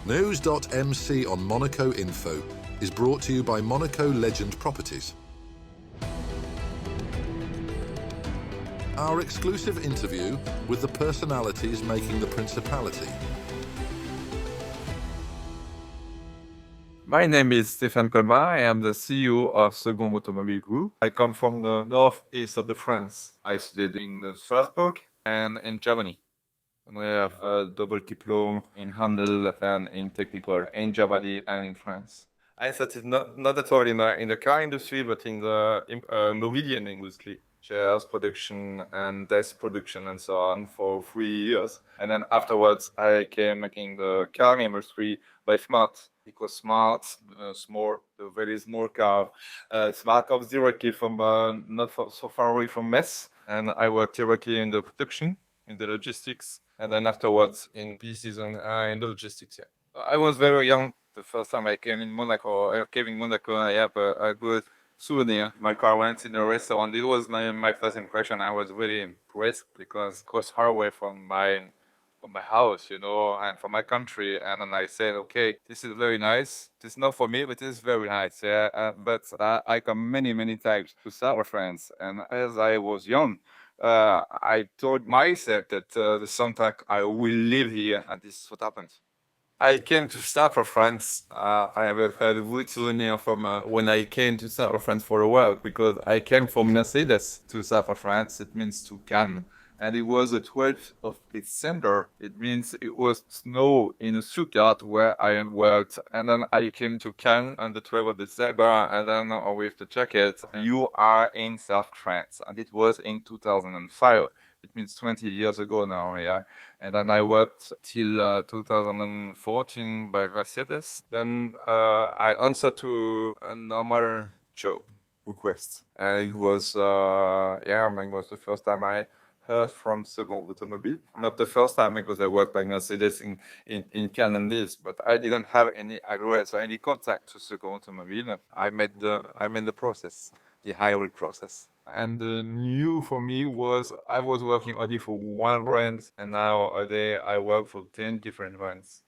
NEWS.MC on Monaco Info is brought to you by Monaco Legend Properties. Our exclusive interview with the personalities making the Principality. My name is Stéphane Colmart. I am the CEO of Segond Automobiles Group. I come from the northeast of the France. I studied in Strasbourg and in Germany. We have a double diploma in handle and in technical in Germany and in France. I started not at all in the car industry, but in the Norwegian industry. Shares production and desk production and so on for 3 years. And then afterwards, I came making the car industry by Smart. It was Smart, a very small car. Smart comes directly from not so far away from Metz. And I worked directly in the production, in the logistics, and then afterwards in pieces and in the logistics. Yeah. I was very young the first time I came in Monaco. I have a good souvenir. My car went in a restaurant. It was my first impression. I was really impressed because it was far away from my house, and from my country. And then I said, okay, this is very nice. It's not for me, but it's very nice. Yeah. But I come many, many times to South France. And as I was young, I told myself that sometime I will live here, and this is what happened. I came to South of France. I have a good souvenir from when I came to South of France for a while, because I came from Mercedes to South of France. It means to Cannes. And it was the 12th of December. It means it was snow in Stuttgart where I worked. And then I came to Cannes on the 12th of December, and then with the jacket, you are in South France. And it was in 2005. It means 20 years ago now, yeah. And then I worked till 2014 by Mercedes. Then I answered to a normal job request. And it was, it was the first time I heard from Segond Automobiles. Not the first time, because I worked by Mercedes in Cannes, but I didn't have any address or any contact to Segond Automobiles. I made the process, the hiring process. And the new for me was I was working only for one brand, and nowadays I work for 10 different brands.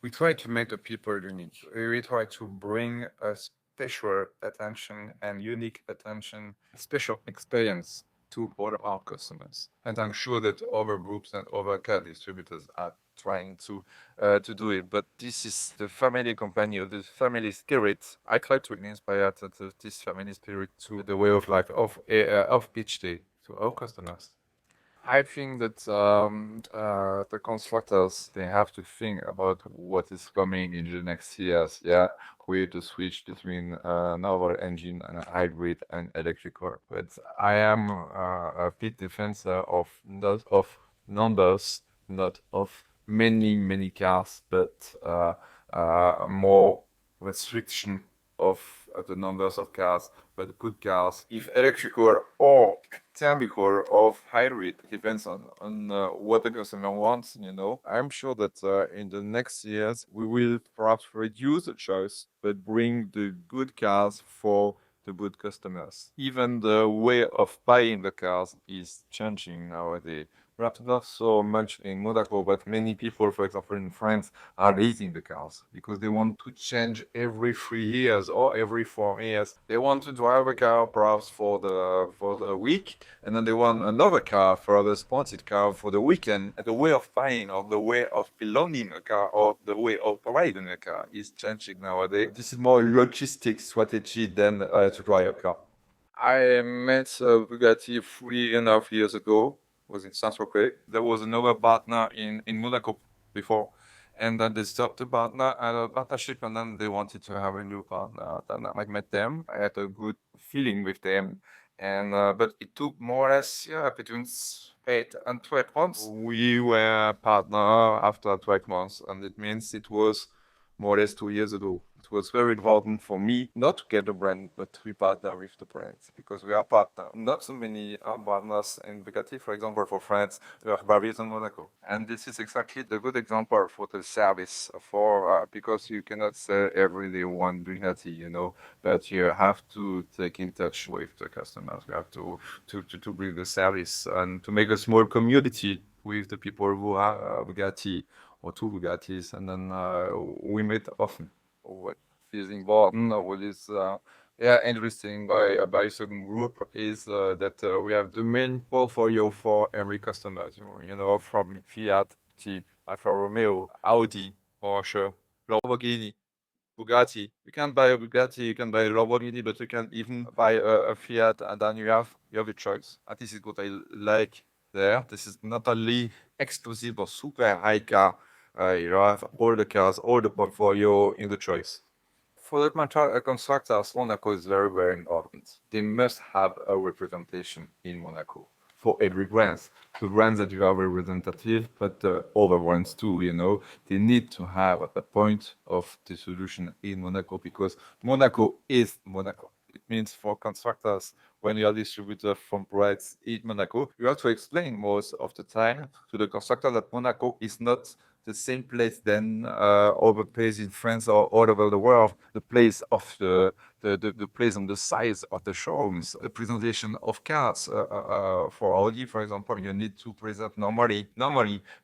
We try to make the people unique. We try to bring a special attention and unique attention, special experience to all our customers. And I'm sure that other groups and other car distributors are trying to do it. But this is the family company, the family spirit. I try to inspire this family spirit to the way of life of each day to our customers. I think that the constructors, they have to think about what is coming in the next years. Yeah, we have to switch between normal engine and hybrid and electrical. But I am a big defender of not of numbers, not of many cars, but more restriction of the numbers of cars, but good cars, if electrical or thermal or hybrid, depends on what the customer wants, I'm sure that in the next years, we will perhaps reduce the choice, but bring the good cars for the good customers. Even the way of buying the cars is changing nowadays. Perhaps not so much in Monaco, but many people, for example, in France, are leasing the cars because they want to change every 3 years or every 4 years. They want to drive a car perhaps for the week, and then they want another car for the sponsored car for the weekend. And the way of buying or the way of belonging a car or the way of riding a car is changing nowadays. This is more logistic strategy than to drive a car. I met Bugatti 3.5 years ago. Was in Saint-Tropez. There was another partner in Monaco before, and then they stopped the partnership, and then they wanted to have a new partner. Then I met them. I had a good feeling with them, and but it took more or less between 8 and 12 months. We were partner after 12 months, and it means it was more or less 2 years ago. It was very important for me not to get the brand, but to be partner with the brands, because we are partner. Not so many are partners in Bugatti, for example, for France, we are Paris and Monaco. And this is exactly the good example for the service, because you cannot sell every day one Bugatti, but you have to take in touch with the customers. You have to bring the service and to make a small community with the people who are Bugatti or 2 Bugattis, and then we meet often. What is important, what is interesting by Segond Group is that we have the main portfolio for every customer. From Fiat, Jeep, Alfa Romeo, Audi, Porsche, Lamborghini, Bugatti. You can buy a Bugatti, you can buy a Lamborghini, but you can even buy a Fiat, and then you have a choice. And this is what I like there. This is not only exclusive or super high car. You have all the cars, all the portfolio in the choice. For the constructors, Monaco is very, very important. They must have a representation in Monaco for every brand. The brands that you are representative, but other brands too, they need to have a point of distribution in Monaco, because Monaco is Monaco. It means for constructors, when you are distributor from brands in Monaco, you have to explain most of the time to the constructor that Monaco is not the same place than other places in France or all over the world. The place of the place on the size of the showrooms, the presentation of cars. For Audi, for example, you need to present normally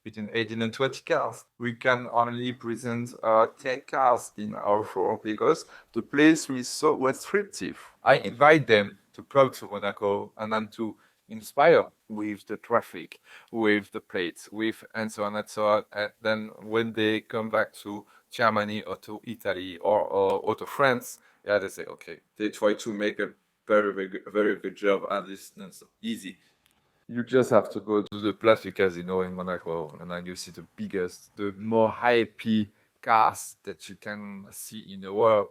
between 18 and 20 cars. We can only present 10 cars in our showroom because the place is so restrictive. I invite them to come to Monaco and then to inspire with the traffic, with the plates, and so on and so on. And then when they come back to Germany or to Italy or to France, they say, okay, they try to make a very good job, and it's not so easy. You just have to go to the Plastic Casino in Monaco, and then you see the biggest, the more hypey cars that you can see in the world.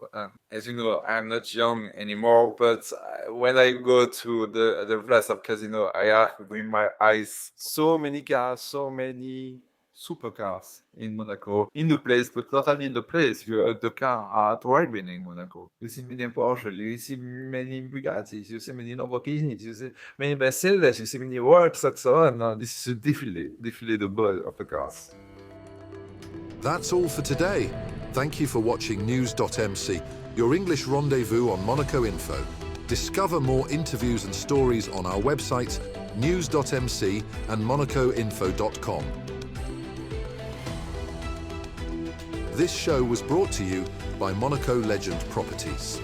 As you know, I'm not young anymore, but when I go to the Plastic Casino, I have in my eyes so many cars, so many supercars in Monaco, in the place, but not only in the place. The car are driving in Monaco. You see many Porsche, you see many Bugattis, you see many Lamborghinis, you see many Mercedes, you see many Works, and so on. This is a défilé de ball of the cars. That's all for today. Thank you for watching NEWS.MC, your English rendezvous on Monaco Info. Discover more interviews and stories on our websites, NEWS.MC and MonacoInfo.com. This show was brought to you by Monaco Legend Properties.